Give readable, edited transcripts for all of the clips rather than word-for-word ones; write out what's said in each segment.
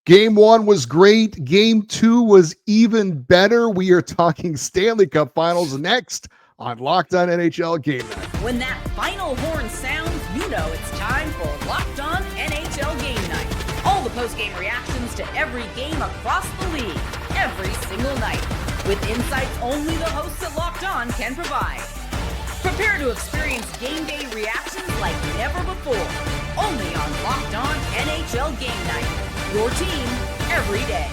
Game 1 was great. Game 2 was even better. We are talking Stanley Cup Finals next on Locked On NHL Game Night. When that final horn sounds, you know it's time for Locked On NHL Game Night. All the post-game reactions to every game across the league, every single night, with insights only the hosts at Locked On can provide. Prepare to experience game day reactions like never before, only on Locked On NHL Game Night. Your team every day.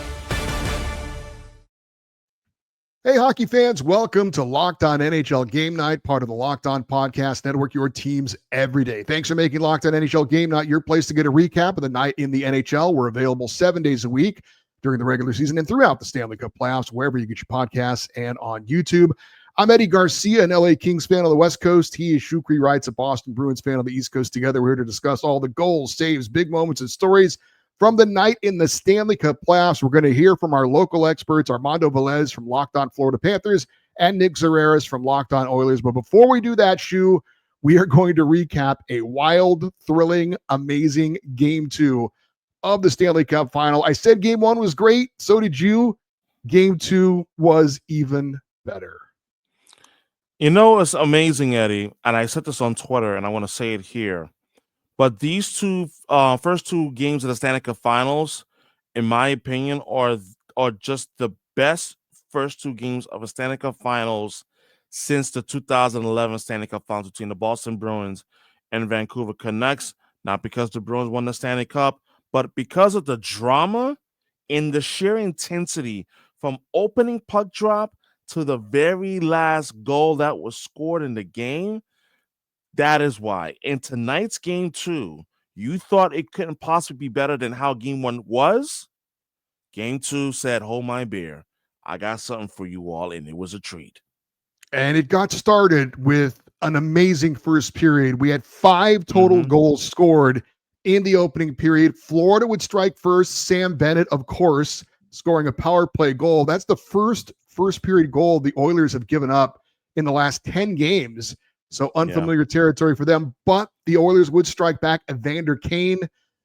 Hey, hockey fans, welcome to Locked On NHL Game Night, part of the Locked On Podcast Network, your teams every day. Thanks for making Locked On NHL Game Night your place to get a recap of the night in the NHL. We're available 7 days a week during the regular season and throughout the Stanley Cup playoffs, wherever you get your podcasts and on YouTube. I'm Eddie Garcia, an LA Kings fan on the West Coast. He is Shukri Wrights, a Boston Bruins fan on the East Coast. Together, we're here to discuss all the goals, saves, big moments, and stories from the night in the Stanley Cup playoffs. We're going to hear from our local experts, Armando Velez from Locked On Florida Panthers and Nick Zararis from Locked On Oilers. But before we do that, Shu, we are going to recap a wild, thrilling, amazing Game 2 of the Stanley Cup Final. I said Game 1 was great. So did you. Game 2 was even better. You know, it's amazing, Eddie, and I said this on Twitter, and I want to say it here. But these first two games of the Stanley Cup Finals, in my opinion, are just the best first two games of the Stanley Cup Finals since the 2011 Stanley Cup Finals between the Boston Bruins and Vancouver Canucks. Not because the Bruins won the Stanley Cup, but because of the drama and the sheer intensity from opening puck drop to the very last goal that was scored in the game. That is why. In tonight's Game 2, you thought it couldn't possibly be better than how Game 1 was? Game 2 said, hold my beer. I got something for you all, and it was a treat. And it got started with an amazing first period. We had 5 total goals scored in the opening period. Florida would strike first. Sam Bennett, of course, scoring a power play goal. That's the first period goal the Oilers have given up in the last 10 games. So unfamiliar territory for them, but the Oilers would strike back. Evander Kane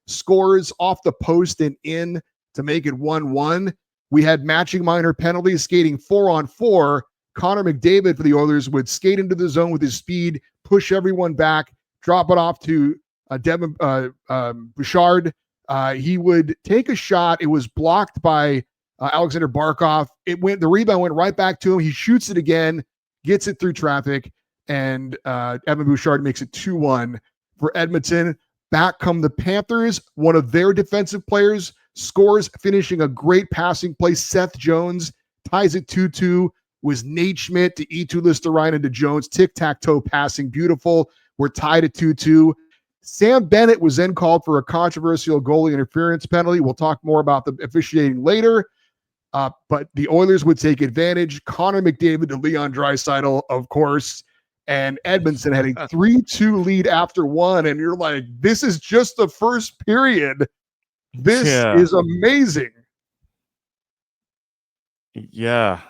scores off the post and in to make it 1-1. We had matching minor penalties, skating 4-on-4. Connor McDavid for the Oilers would skate into the zone with his speed, push everyone back, drop it off to Devin Bouchard. He would take a shot. It was blocked by Alexander Barkov. The rebound went right back to him. He shoots it again, gets it through traffic. And Evan Bouchard makes it 2-1 for Edmonton. Back come the Panthers. One of their defensive players scores, finishing a great passing play. Seth Jones ties it 2-2. Was Nate Schmidt to Eetu Luostarinen to Jones. Tic-tac-toe passing. Beautiful. We're tied at 2-2. Sam Bennett was then called for a controversial goalie interference penalty. We'll talk more about the officiating later. But the Oilers would take advantage. Connor McDavid to Leon Draisaitl, of course. And Edmonton had a 3-2 lead after one. And you're like, this is just the first period. This is amazing. Yeah.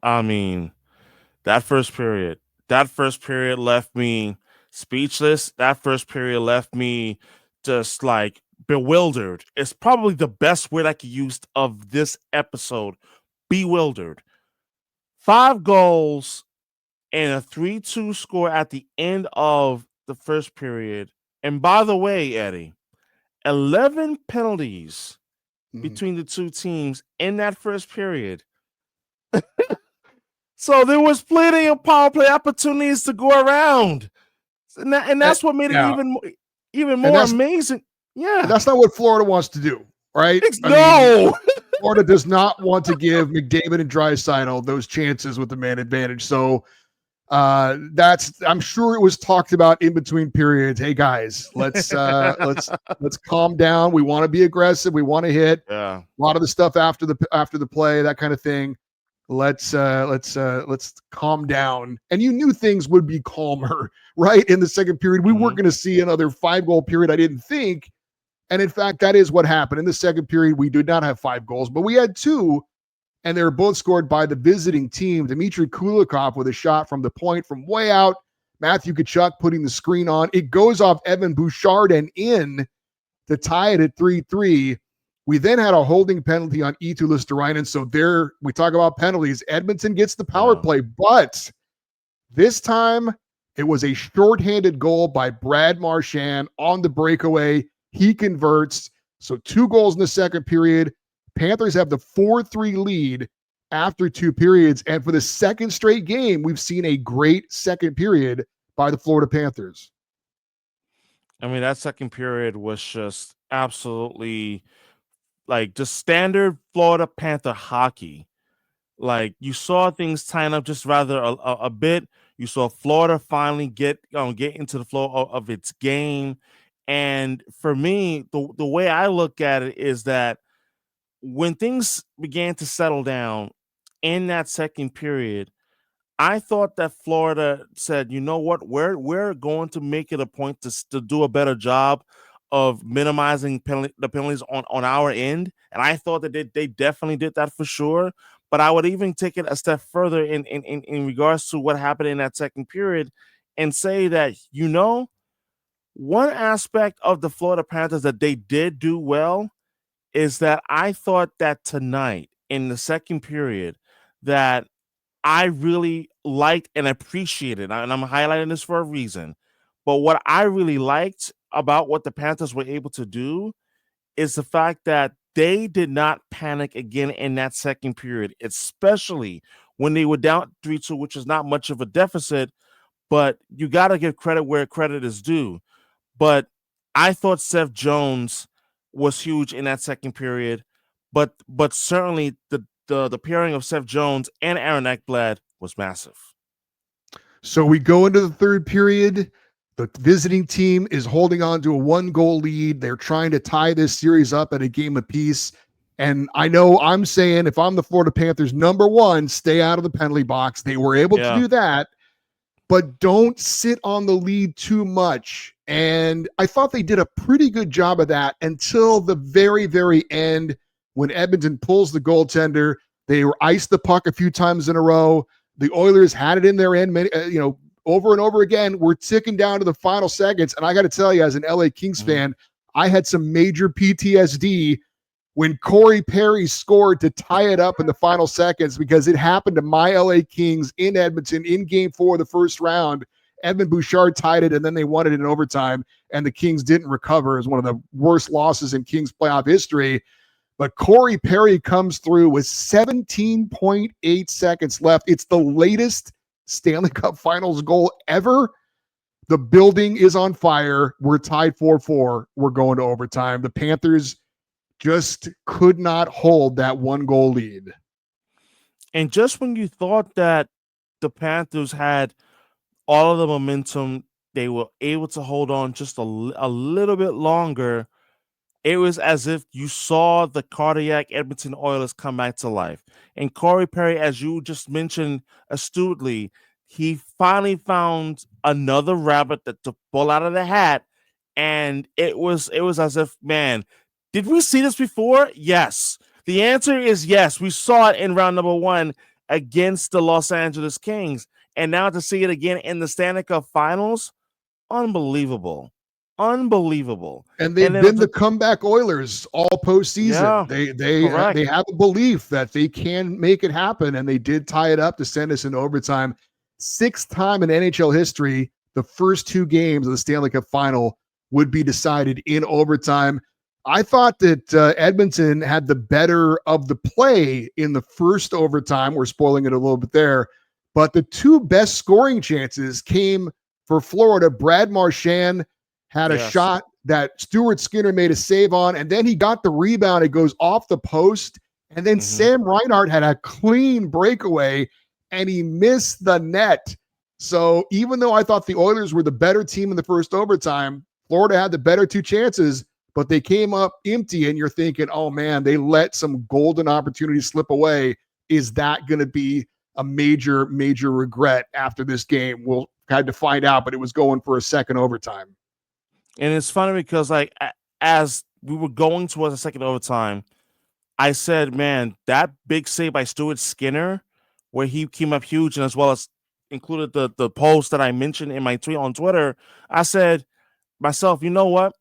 I mean, that first period left me speechless. That first period left me just like bewildered. It's probably the best word I could use of this episode. Bewildered. 5 goals and a 3-2 score at the end of the first period. And by the way, Eddie, 11 penalties between the two teams in that first period. So there was plenty of power play opportunities to go around. And that's what made it even more amazing. Yeah. That's not what Florida wants to do, right? Florida does not want to give McDavid and Draisaitl those chances with the man advantage. So I'm sure it was talked about in between periods. Hey guys, let's calm down. We want to be aggressive. We want to hit a lot of the stuff after the play, that kind of thing. Let's calm down. And you knew things would be calmer, right? In the second period, we weren't going to see another 5-goal period. I didn't think. And in fact, that is what happened. In the second period, we did not have 5 goals, but we had 2. And they were both scored by the visiting team. Dmitry Kulikov with a shot from the point from way out. Matthew Tkachuk putting the screen on. It goes off Evan Bouchard and in to tie it at 3-3. We then had a holding penalty on Eetu Luostarinen. So there, we talk about penalties. Edmonton gets the power play, but this time it was a shorthanded goal by Brad Marchand on the breakaway. He converts. So 2 goals in the second period. Panthers have the 4-3 lead after 2 periods. And for the second straight game, we've seen a great second period by the Florida Panthers. I mean, that second period was just absolutely like just standard Florida Panther hockey. Like, you saw things tying up just rather a bit. You saw Florida finally get into the flow of its game. And for me, the way I look at it is that when things began to settle down in that second period, I thought that Florida said, you know what, we're going to make it a point to do a better job of minimizing the penalties on our end. And I thought that they definitely did that for sure. But I would even take it a step further in regards to what happened in that second period and say that, you know, one aspect of the Florida Panthers that they did do well is that I thought that tonight in the second period that I really liked and appreciated, and I'm highlighting this for a reason, but what I really liked about what the Panthers were able to do is the fact that they did not panic again in that second period, especially when they were down 3-2, which is not much of a deficit, but you got to give credit where credit is due. But I thought Seth Jones was huge in that second period, but certainly the pairing of Seth Jones and Aaron Ekblad was massive. So we go into the third period. The visiting team is holding on to a 1-goal lead. They're trying to tie this series up at a game apiece. And I know I'm saying, if I'm the Florida Panthers, number one, stay out of the penalty box. They were able to do that, but don't sit on the lead too much. And I thought they did a pretty good job of that until the very, very end when Edmonton pulls the goaltender. They were iced the puck a few times in a row. The Oilers had it in their end, over and over again. We're ticking down to the final seconds. And I got to tell you, as an LA Kings fan, I had some major PTSD when Corey Perry scored to tie it up in the final seconds, because it happened to my LA Kings in Edmonton in game 4 of the first round. Evan Bouchard tied it, and then they won it in overtime, and the Kings didn't recover. It was one of the worst losses in Kings playoff history. But Corey Perry comes through with 17.8 seconds left. It's the latest Stanley Cup Finals goal ever. The building is on fire. We're tied 4-4. We're going to overtime. The Panthers just could not hold that 1-goal lead. And just when you thought that the Panthers had all of the momentum, they were able to hold on just a little bit longer, it was as if you saw the cardiac Edmonton Oilers come back to life. And Corey Perry, as you just mentioned astutely, he finally found another rabbit to pull out of the hat. And it was as if, man, did we see this before? Yes. The answer is yes. We saw it in round number 1 against the Los Angeles Kings. And now to see it again in the Stanley Cup Finals, unbelievable. Unbelievable. And they've been the comeback Oilers all postseason. Yeah, they have a belief that they can make it happen, and they did tie it up to send us into overtime. 6th time in NHL history, the first 2 games of the Stanley Cup Final would be decided in overtime. I thought that Edmonton had the better of the play in the first overtime. We're spoiling it a little bit there. But the 2 best scoring chances came for Florida. Brad Marchand had a shot that Stuart Skinner made a save on, and then he got the rebound. It goes off the post. And then Sam Reinhart had a clean breakaway, and he missed the net. So even though I thought the Oilers were the better team in the first overtime, Florida had the better 2 chances, but they came up empty, and you're thinking, oh, man, they let some golden opportunities slip away. Is that going to be a major, major regret after this game? We'll have to find out, but it was going for a second overtime. And it's funny because, like, as we were going towards the second overtime, I said, man, that big save by Stuart Skinner, where he came up huge, and as well as included the post that I mentioned in my tweet on Twitter, I said myself, you know what?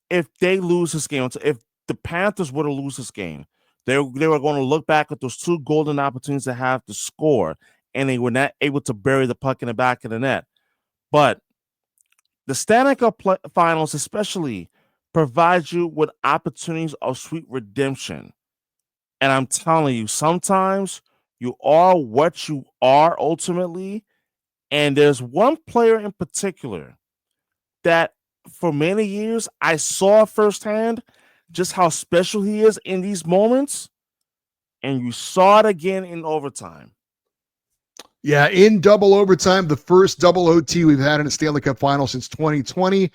If they lose this game, if the Panthers were to lose this game. They were going to look back at those two golden opportunities they have to score, and they were not able to bury the puck in the back of the net. But the Stanley Cup Finals especially provides you with opportunities of sweet redemption. And I'm telling you, sometimes you are what you are ultimately. And there's one player in particular that for many years I saw firsthand just how special he is in these moments. And you saw it again in overtime. Yeah, in double overtime, the first double OT we've had in a Stanley Cup final since 2020.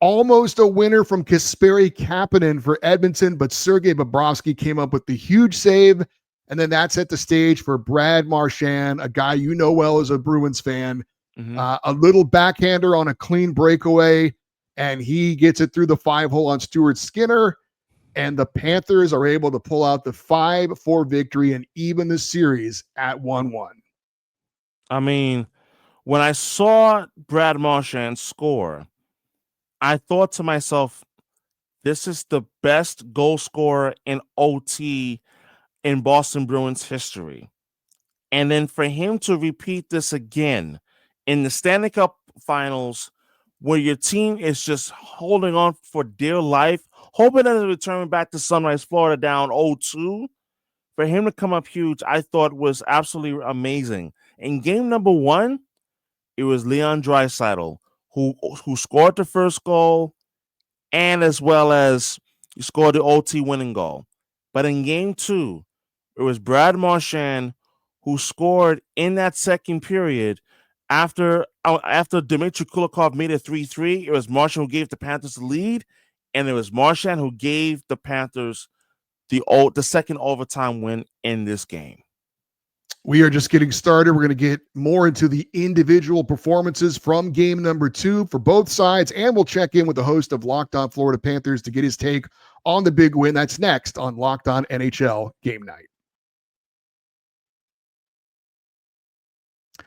Almost a winner from Kasperi Kapanen for Edmonton, but Sergei Bobrovsky came up with the huge save. And then that set the stage for Brad Marchand, a guy you know well as a Bruins fan. A little backhander on a clean breakaway, and he gets it through the 5-hole on Stuart Skinner. And the Panthers are able to pull out the 5-4 victory and even the series at 1-1. I mean, when I saw Brad Marchand score, I thought to myself, this is the best goal scorer in OT in Boston Bruins history. And then for him to repeat this again in the Stanley Cup Finals, where your team is just holding on for dear life, hoping that they return back to Sunrise, Florida down 0-2, for him to come up huge, I thought was absolutely amazing. In game number 1, it was Leon Draisaitl who scored the first goal, and as well as he scored the OT winning goal. But in game 2, it was Brad Marchand who scored in that second period after Dmitry Kulikov made it 3-3. It was Marchand who gave the Panthers the lead, and it was Marchand who gave the Panthers the second overtime win in this game. We are just getting started. We're going to get more into the individual performances from game number 2 for both sides, and we'll check in with the host of Locked On Florida Panthers to get his take on the big win. That's next on Locked On NHL Game Night.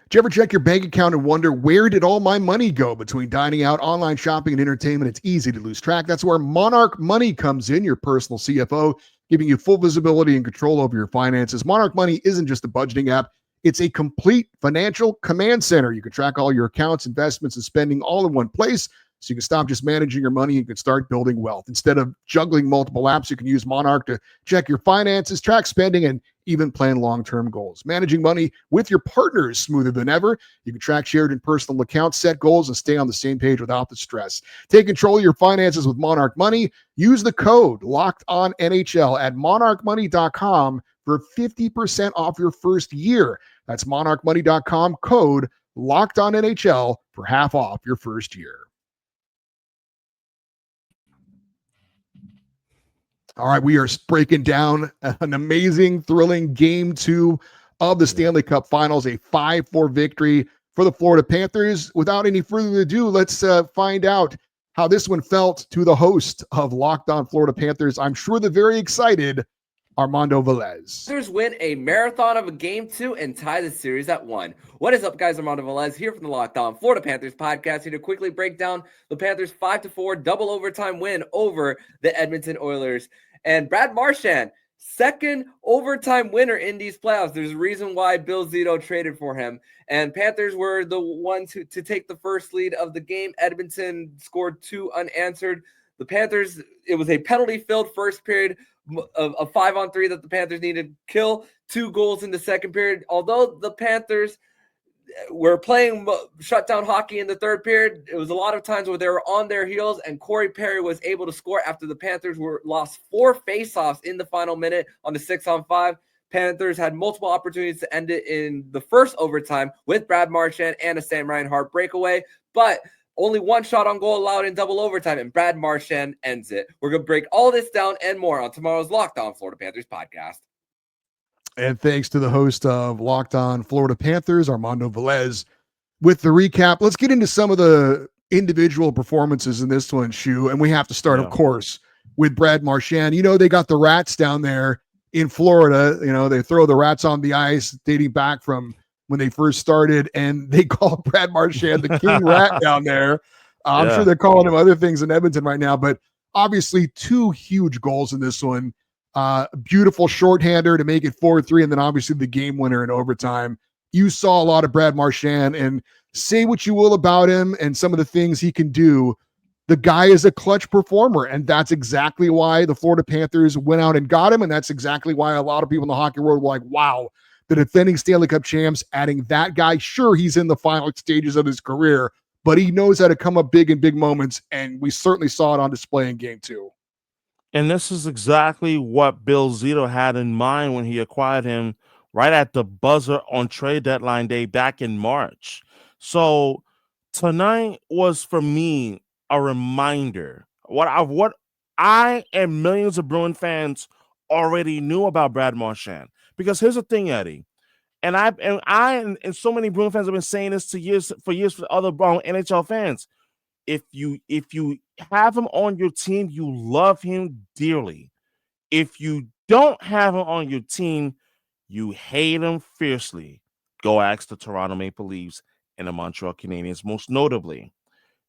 Do you ever check your bank account and wonder, where did all my money go? Between dining out, online shopping, and entertainment, it's easy to lose track. That's where Monarch Money comes in, your personal CFO, giving you full visibility and control over your finances. Monarch Money isn't just a budgeting app. It's a complete financial command center. You can track all your accounts, investments, and spending all in one place, so you can stop just managing your money and can start building wealth. Instead of juggling multiple apps, you can use Monarch to check your finances, track spending, and even plan long-term goals. Managing money with your partner is smoother than ever. You can track shared and personal accounts, set goals, and stay on the same page without the stress. Take control of your finances with Monarch Money. Use the code LOCKEDONNHL at monarchmoney.com for 50% off your first year. That's monarchmoney.com, code LOCKEDONNHL for half off your first year. All right, we are breaking down an amazing, thrilling game 2 of the Stanley Cup Finals, a 5-4 victory for the Florida Panthers. Without any further ado, let's find out how this one felt to the host of Locked On Florida Panthers. I'm sure they're very excited, Armando Velez. Panthers win a marathon of a game 2 and tie the series at 1. What is up, guys? Armando Velez here from the Locked On Florida Panthers podcast, here to quickly break down the Panthers' 5-4 double overtime win over the Edmonton Oilers. And Brad Marchand, second overtime winner in these playoffs. There's a reason why Bill Zito traded for him. And Panthers were the ones to take the first lead of the game. Edmonton scored 2 unanswered. The Panthers, it was a penalty-filled first period of 5-on-3 that the Panthers needed to kill. 2 goals in the second period. Although the Panthers were playing shutdown hockey in the third period, it was a lot of times where they were on their heels, and Corey Perry was able to score after the Panthers lost 4 faceoffs in the final minute on the 6-on-5. Panthers had multiple opportunities to end it in the first overtime with Brad Marchand and a Sam Reinhart breakaway, but only 1 shot on goal allowed in double overtime, and Brad Marchand ends it. We're going to break all this down and more on tomorrow's Locked On Florida Panthers podcast. And thanks to the host of Locked On Florida Panthers, Armando Velez, with the recap. Let's get into some of the individual performances in this one, Shu. And we have to start, of course, with Brad Marchand. You know, they got the Rats down there in Florida. You know, they throw the Rats on the ice dating back from when they first started, and they call Brad Marchand the King Rat down there. I'm sure they're calling him other things in Edmonton right now, but Obviously, 2 huge goals in this one. Beautiful shorthander to make it 4-3, and then obviously the game winner in overtime. You saw a lot of Brad Marchand, and say what you will about him and some of the things he can do. The guy is a clutch performer, and that's exactly why the Florida Panthers went out and got him, and that's exactly why a lot of people in the hockey world were like, wow, the defending Stanley Cup champs, adding that guy. Sure, he's in the final stages of his career, but he knows how to come up big in big moments, and we certainly saw it on display in Game 2. And this is exactly what Bill Zito had in mind when he acquired him right at the buzzer on trade deadline day back in March. So tonight was, for me, a reminder what I and millions of Bruin fans already knew about Brad Marchand. Because here's the thing, Eddie, and I so many Bruin fans have been saying this for years for other NHL fans. If you have him on your team, you love him dearly. If you don't have him on your team, you hate him fiercely. Go ask the Toronto Maple Leafs and the Montreal Canadiens, most notably.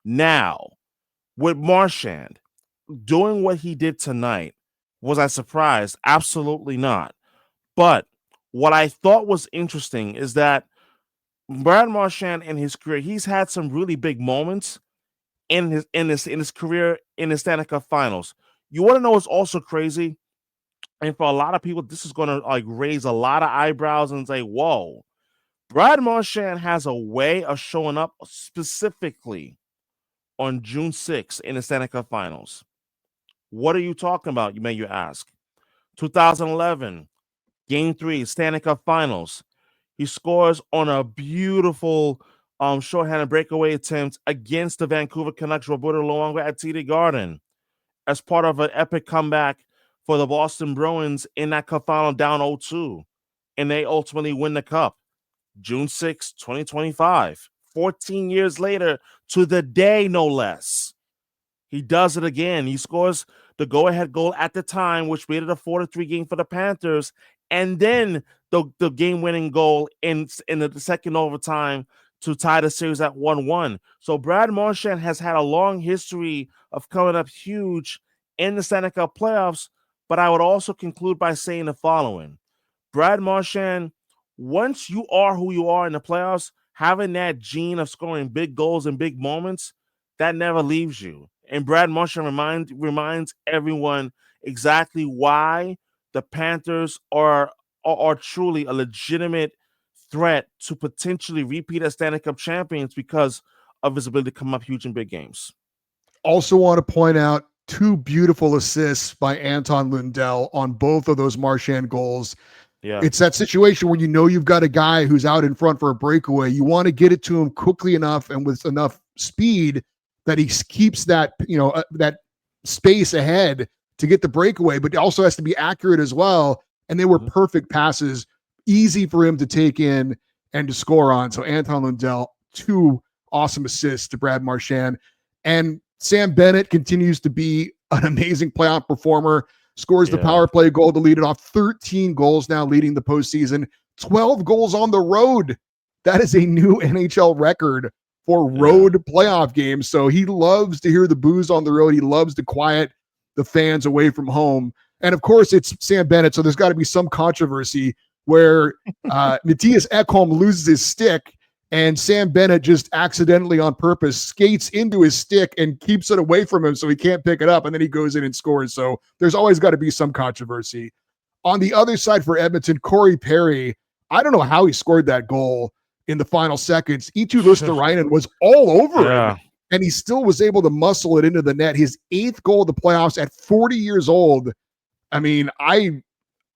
Now, with Marchand doing what he did tonight, was I surprised? Absolutely not. But what I thought was interesting is that Brad Marchand in his career, he's had some really big moments in his career in the Stanley Cup Finals. You want to know what's also crazy? And for a lot of people, this is going to like raise a lot of eyebrows and say, whoa, Brad Marchand has a way of showing up specifically on June 6th in the Stanley Cup Finals. What are you talking about, you may ask? 2011, Game 3, Stanley Cup Finals. He scores on a beautiful shorthanded breakaway attempt against the Vancouver Canucks, Roberto Luongo at TD Garden, as part of an epic comeback for the Boston Bruins in that cup final down 0-2. And they ultimately win the cup. June 6, 2025. 14 years later, to the day, no less. He does it again. He scores the go-ahead goal at the time, which made it a 4-3 game for the Panthers. And then the game-winning goal in the second overtime to tie the series at 1-1. So Brad Marchand has had a long history of coming up huge in the Stanley Cup playoffs, but I would also conclude by saying the following. Brad Marchand, once you are who you are in the playoffs, having that gene of scoring big goals and big moments, that never leaves you. And Brad Marchand reminds everyone exactly why the Panthers are truly a legitimate threat to potentially repeat as Stanley Cup champions because of his ability to come up huge in big games. Also want to point out 2 beautiful assists by Anton Lundell on both of those Marchand goals. Yeah. It's that situation where you know you've got a guy who's out in front for a breakaway. You want to get it to him quickly enough and with enough speed that he keeps that, that space ahead to get the breakaway, but it also has to be accurate as well. And they were perfect passes, easy for him to take in and to score on. So Anton Lundell, 2 awesome assists to Brad Marchand. And Sam Bennett continues to be an amazing playoff performer, scores the power play goal to lead it off. 13 goals now leading the postseason, 12 goals on the road. That is a new NHL record for road playoff games. So he loves to hear the boos on the road. He loves to quiet the fans away from home. And of course, it's Sam Bennett. So there's got to be some controversy where Matthias Ekholm loses his stick and Sam Bennett just accidentally on purpose skates into his stick and keeps it away from him so he can't pick it up. And then he goes in and scores. So there's always got to be some controversy. On the other side for Edmonton, Corey Perry, I don't know how he scored that goal in the final seconds. Eetu Luostarinen was all over him, and he still was able to muscle it into the net. His 8th goal of the playoffs at 40 years old. I mean,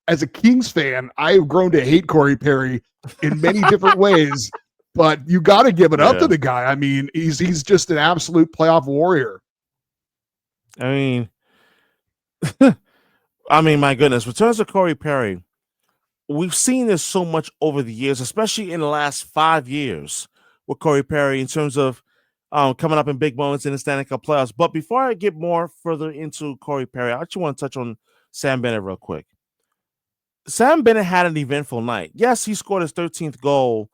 as a Kings fan, I've grown to hate Corey Perry in many different ways, but you got to give it up to the guy. I mean, he's just an absolute playoff warrior. I mean, my goodness. In terms of Corey Perry, we've seen this so much over the years, especially in the last 5 years with Corey Perry in terms of coming up in big moments in the Stanley Cup playoffs. But before I get more further into Corey Perry, I actually want to touch on Sam Bennett real quick. Sam Bennett had an eventful night. Yes, he scored his 13th goal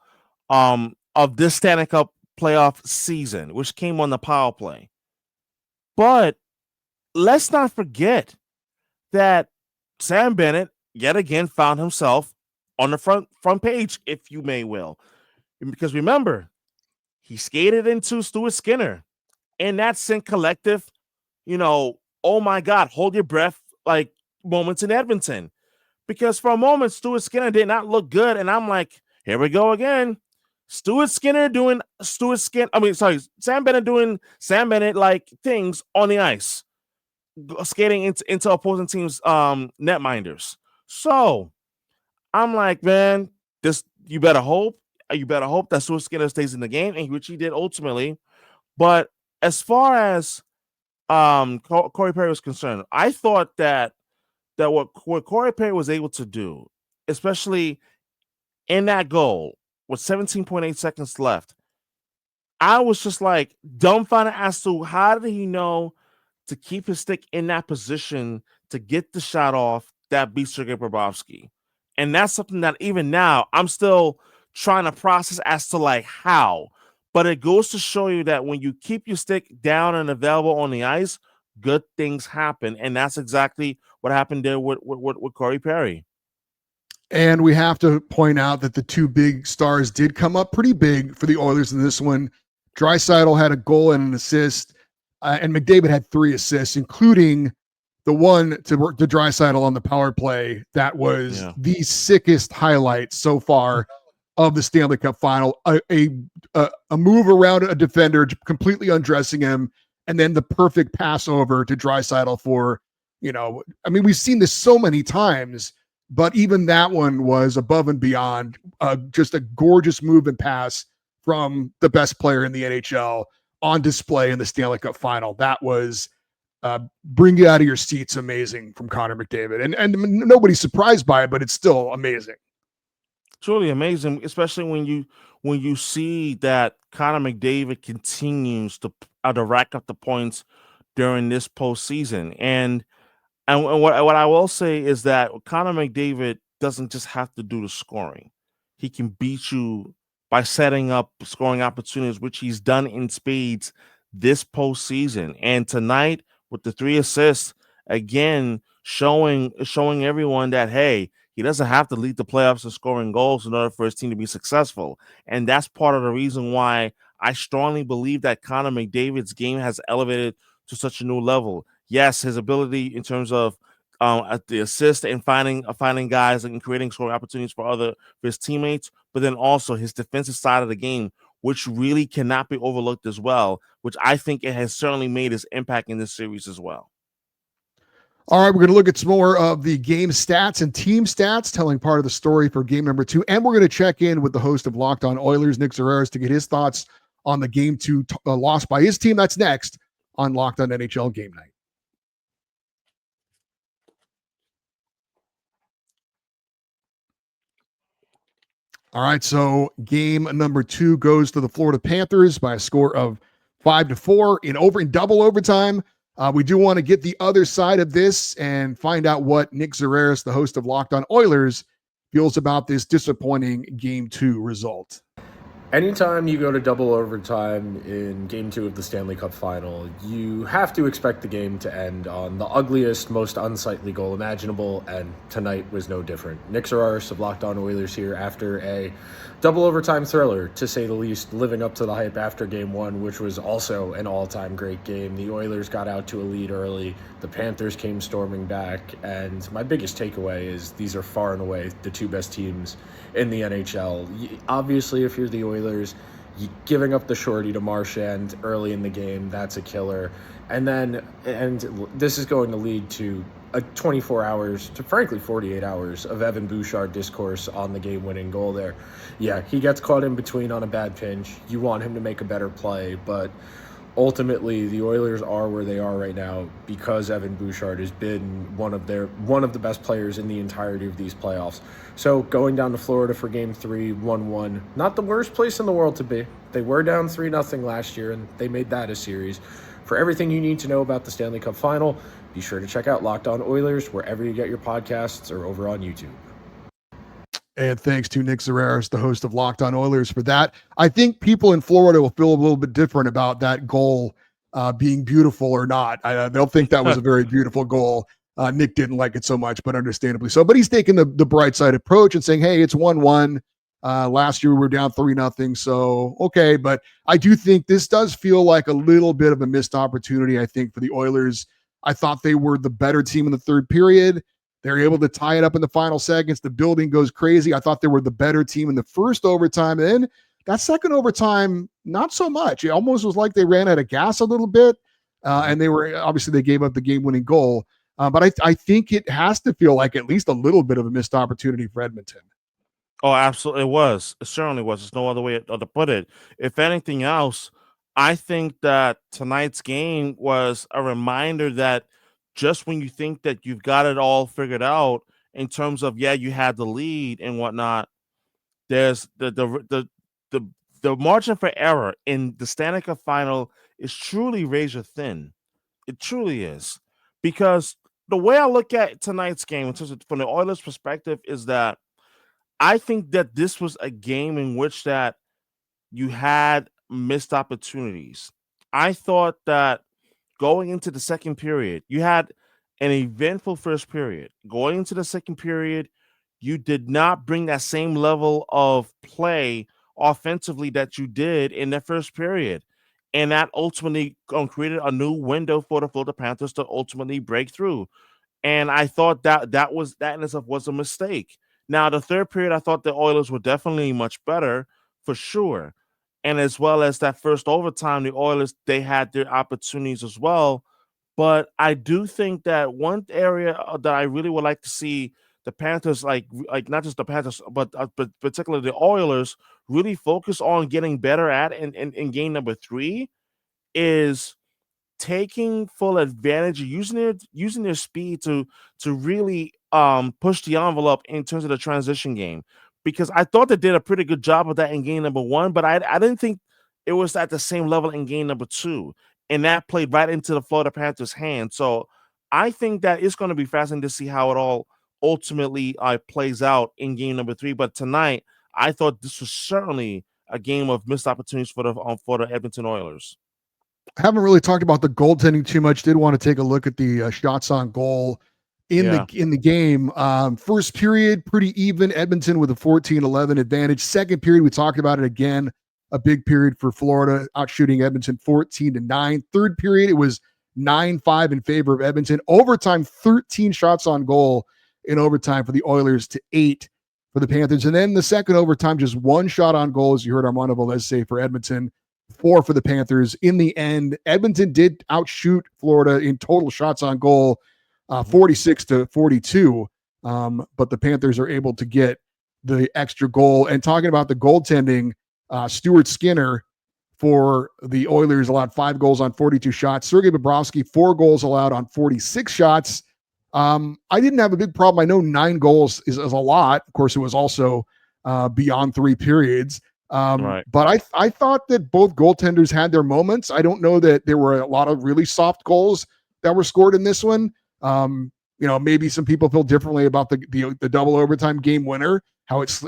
of this Stanley Cup playoff season, which came on the power play. But let's not forget that Sam Bennett yet again found himself on the front page, if you may will. Because remember, he skated into Stuart Skinner, and that sent collective, oh my God, hold your breath, like moments in Edmonton. Because for a moment, Stuart Skinner did not look good, and I'm like, here we go again. Sam Bennett doing Sam Bennett like things on the ice, skating into opposing teams' netminders. So I'm like, man, you better hope that Stuart Skinner stays in the game, and which he did ultimately. But as far as Corey Perry was concerned, I thought that what Corey Perry was able to do, especially in that goal with 17.8 seconds left, I was just like dumbfounded as to how did he know to keep his stick in that position to get the shot off that beat Sergei Bobrovsky. And that's something that even now I'm still trying to process as to like how. But it goes to show you that when you keep your stick down and available on the ice, good things happen. And that's exactly what happened there with Corey Perry. And we have to point out that the two big stars did come up pretty big for the Oilers in this one. Draisaitl had a goal and an assist, and McDavid had 3 assists, including the one to Draisaitl on the power play. That was the sickest highlight so far of the Stanley Cup Final. A move around a defender, completely undressing him, and then the perfect pass over to Draisaitl for, we've seen this so many times, but even that one was above and beyond. Just a gorgeous move and pass from the best player in the NHL on display in the Stanley Cup Final. That was bring you out of your seats amazing from Connor McDavid. And nobody's surprised by it, but it's still amazing. Truly amazing, especially when you see that Connor McDavid continues to rack up the points during this postseason. And what I will say is that Connor McDavid doesn't just have to do the scoring. He can beat you by setting up scoring opportunities, which he's done in spades this postseason. And tonight, with the 3 assists, again, showing everyone that, hey, he doesn't have to lead the playoffs in scoring goals in order for his team to be successful. And that's part of the reason why I strongly believe that Connor McDavid's game has elevated to such a new level. Yes, his ability in terms of the assist and finding guys and creating scoring opportunities for his teammates, but then also his defensive side of the game, which really cannot be overlooked as well, which I think it has certainly made his impact in this series as well. All right, we're going to look at some more of the game stats and team stats, telling part of the story for game number 2. And we're going to check in with the host of Locked On Oilers, Nick Zararis, to get his thoughts on the game 2 loss by his team. That's next on Locked On NHL Game Night. All right, so game number 2 goes to the Florida Panthers by a score of 5-4 in double overtime. We do want to get the other side of this and find out what Nick Zararis, the host of Locked On Oilers, feels about this disappointing game 2 result. Anytime you go to double overtime in Game 2 of the Stanley Cup Final, you have to expect the game to end on the ugliest, most unsightly goal imaginable, and tonight was no different. Nick Zararis of Locked On Oilers here after a double overtime thriller, to say the least, living up to the hype after Game 1, which was also an all-time great game. The Oilers got out to a lead early, the Panthers came storming back, and my biggest takeaway is these are far and away the 2 best teams in the NHL. Obviously, if you're the Oilers, giving up the shorty to Marchand early in the game, that's a killer. And this is going to lead to a 24 hours to frankly 48 hours of Evan Bouchard discourse on the game-winning goal there. Yeah, he gets caught in between on a bad pinch. You want him to make a better play, but ultimately the Oilers are where they are right now because Evan Bouchard has been one of the best players in the entirety of these playoffs. So going down to Florida for Game 3, 1-1, not the worst place in the world to be. They were down 3-0 last year, and they made that a series. For everything you need to know about the Stanley Cup Final, be sure to check out Locked On Oilers wherever you get your podcasts or over on YouTube. And thanks to Nick Zararis, the host of Locked On Oilers, for that. I think people in Florida will feel a little bit different about that goal being beautiful or not. They'll think that was a very beautiful goal. Nick didn't like it so much, but understandably so. But he's taking the bright side approach and saying, hey, it's 1-1. Last year we were down 3-0. So, okay. But I do think this does feel like a little bit of a missed opportunity, I think, for the Oilers. I thought they were the better team in the third period. They're able to tie it up in the final seconds. The building goes crazy. I thought they were the better team in the first overtime. And then that second overtime, not so much. It almost was like they ran out of gas a little bit. And they gave up the game-winning goal. But I think it has to feel like at least a little bit of a missed opportunity for Edmonton. Oh, absolutely. It was. It certainly was. There's no other way to put it. If anything else, I think that tonight's game was a reminder that just when you think that you've got it all figured out in terms of, you had the lead and whatnot, there's the margin for error in the Stanley Cup final is truly razor thin. It truly is. Because the way I look at tonight's game in terms of, from the Oilers' perspective, is that I think that this was a game in which that you had missed opportunities. I thought that going into the second period, you had an eventful first period. Going into the second period, you did not bring that same level of play offensively that you did in the first period. And that ultimately created a new window for the Florida Panthers to ultimately break through. And I thought that in itself was a mistake. Now, the third period, I thought the Oilers were definitely much better, for sure. And as well as that first overtime, the Oilers, they had their opportunities as well. But I do think that one area that I really would like to see the Panthers, like not just the Panthers, but particularly the Oilers, really focus on getting better at in game number 3 is taking full advantage of using their speed to really push the envelope in terms of the transition game, because I thought they did a pretty good job of that in game number 1, but I didn't think it was at the same level in game number 2, and that played right into the Florida Panthers' hand. So I think that it's going to be fascinating to see how it all ultimately plays out in game number 3. But tonight, I thought this was certainly a game of missed opportunities for the Edmonton Oilers. I haven't really talked about the goaltending too much. Did want to take a look at the shots on goal in the game. First period, pretty even. Edmonton with a 14-11 advantage. Second period, we talked about it again. A big period for Florida, outshooting Edmonton 14-9. Third period, it was 9-5 in favor of Edmonton. Overtime, 13 shots on goal in overtime for the Oilers to 8 for the Panthers. And then the second overtime, just 1 shot on goal, as you heard Armando Velez say, for Edmonton. 4 for the Panthers. In the end, Edmonton did outshoot Florida in total shots on goal, 46-42. But the Panthers are able to get the extra goal. And talking about the goaltending, Stuart Skinner for the Oilers allowed 5 goals on 42 shots. Sergei Bobrovsky, 4 goals allowed on 46 shots. I didn't have a big problem. I know 9 goals is a lot. Of course, it was also beyond 3 periods. Right. But I thought that both goaltenders had their moments. I don't know that there were a lot of really soft goals that were scored in this one. Maybe some people feel differently about the double overtime game winner, how it's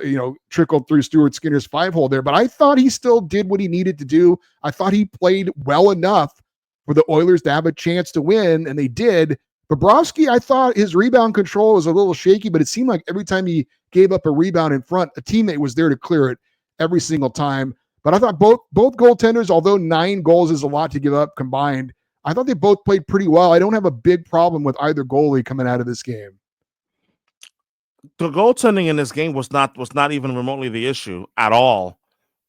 trickled through Stuart Skinner's 5-hole there. But I thought he still did what he needed to do. I thought he played well enough for the Oilers to have a chance to win, and they did. Bobrovsky, I thought his rebound control was a little shaky, but it seemed like every time he gave up a rebound in front, a teammate was there to clear it every single time. But I thought both goaltenders, although 9 goals is a lot to give up combined, I thought they both played pretty well. I don't have a big problem with either goalie coming out of this game. The goaltending in this game was not even remotely the issue at all.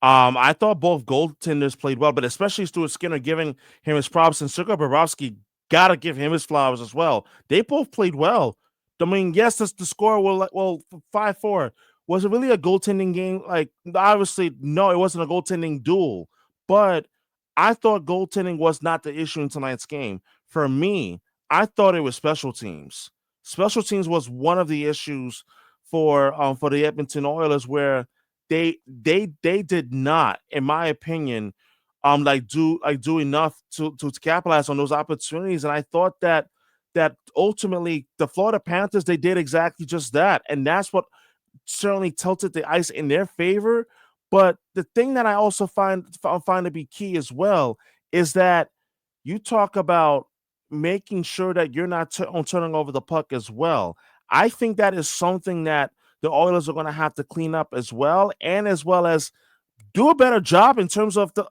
I thought both goaltenders played well, but especially Stuart Skinner, giving him his props, and Sergei Bobrovsky, gotta give him his flowers as well. They both played well. I mean, yes, the score was 5-4. Was it really a goaltending game? Like, obviously, no, it wasn't a goaltending duel. But I thought goaltending was not the issue in tonight's game. For me, I thought it was special teams. Special teams was one of the issues for the Edmonton Oilers, where they did not, in my opinion, do enough to capitalize on those opportunities. And I thought that ultimately the Florida Panthers, they did exactly just that, and that's what certainly tilted the ice in their favor. But the thing that I also find to be key as well is that you talk about making sure that you're not turning over the puck as well. I think that is something that the Oilers are going to have to clean up as well, and as well as do a better job in terms of the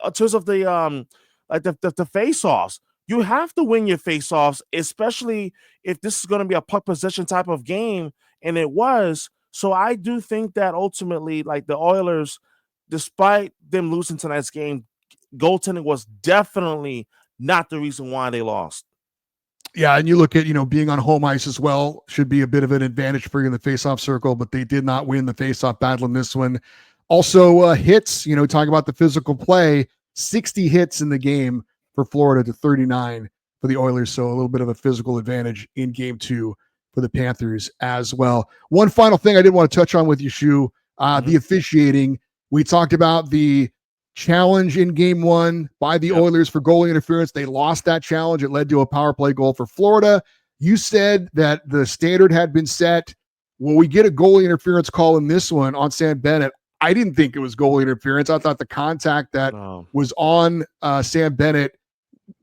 face-offs. You have to win your face-offs, especially if this is going to be a puck possession type of game, and it was. So I do think that ultimately, like, the Oilers, despite them losing tonight's game, goaltending was definitely not the reason why they lost. Yeah, and you look at, being on home ice as well should be a bit of an advantage for you in the face-off circle, but they did not win the face-off battle in this one. Also, hits, talking about the physical play, 60 hits in the game for Florida to 39 for the Oilers. So a little bit of a physical advantage in game 2 for the Panthers as well. One final thing I did want to touch on with you, Shu, the officiating. We talked about the challenge in game 1 by the Oilers for goalie interference. They lost that challenge. It led to a power play goal for Florida. You said that the standard had been set. Will we get a goalie interference call in this one on Sam Bennett? I didn't think it was goalie interference. I thought the contact that was on Sam Bennett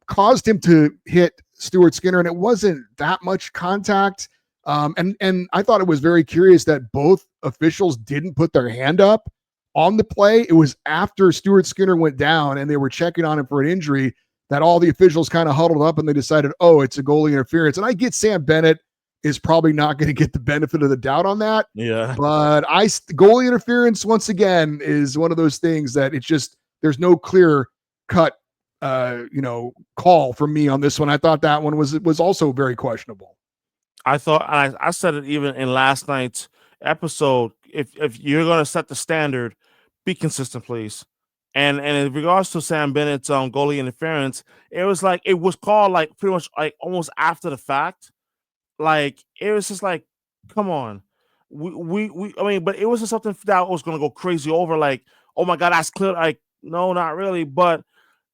caused him to hit Stuart Skinner, and it wasn't that much contact. And I thought it was very curious that both officials didn't put their hand up on the play. It was after Stuart Skinner went down and they were checking on him for an injury that all the officials kind of huddled up and they decided, oh, it's a goalie interference. And I get Sam Bennett is probably not going to get the benefit of the doubt on that. Yeah. But goalie interference, once again, is one of those things that it's just, there's no clear cut, call from me on this one. I thought that one was also very questionable. I thought, I said it even in last night's episode, if you're going to set the standard, be consistent, please. And in regards to Sam Bennett's goalie interference, it was called like pretty much like almost after the fact. Like, it was just like, come on. But it wasn't something that was going to go crazy over, like, oh my God, that's clear. Like, no, not really. But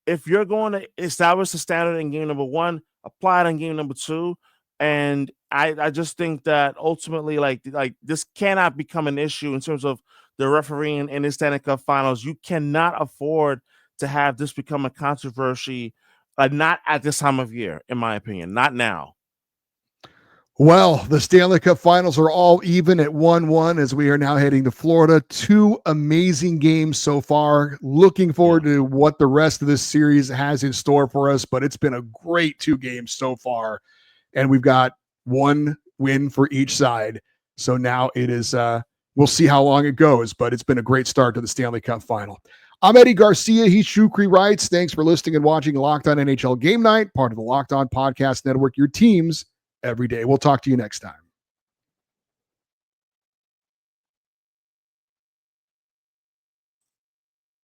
if you're going to establish the standard in game number 1, apply it in game number 2. And I just think that ultimately, like this cannot become an issue in terms of the refereeing in the Stanley Cup Finals. You cannot afford to have this become a controversy, not at this time of year, in my opinion, not now. Well, the Stanley Cup Finals are all even at 1-1 as we are now heading to Florida. 2 amazing games so far. Looking forward to what the rest of this series has in store for us, but it's been a great 2 games so far. And we've got 1 win for each side. So now it is, we'll see how long it goes, but it's been a great start to the Stanley Cup Final. I'm Eddie Garcia. He's Shukri Wrights. Thanks for listening and watching Locked On NHL Game Night, part of the Locked On Podcast Network, your teams every day. We'll talk to you next time.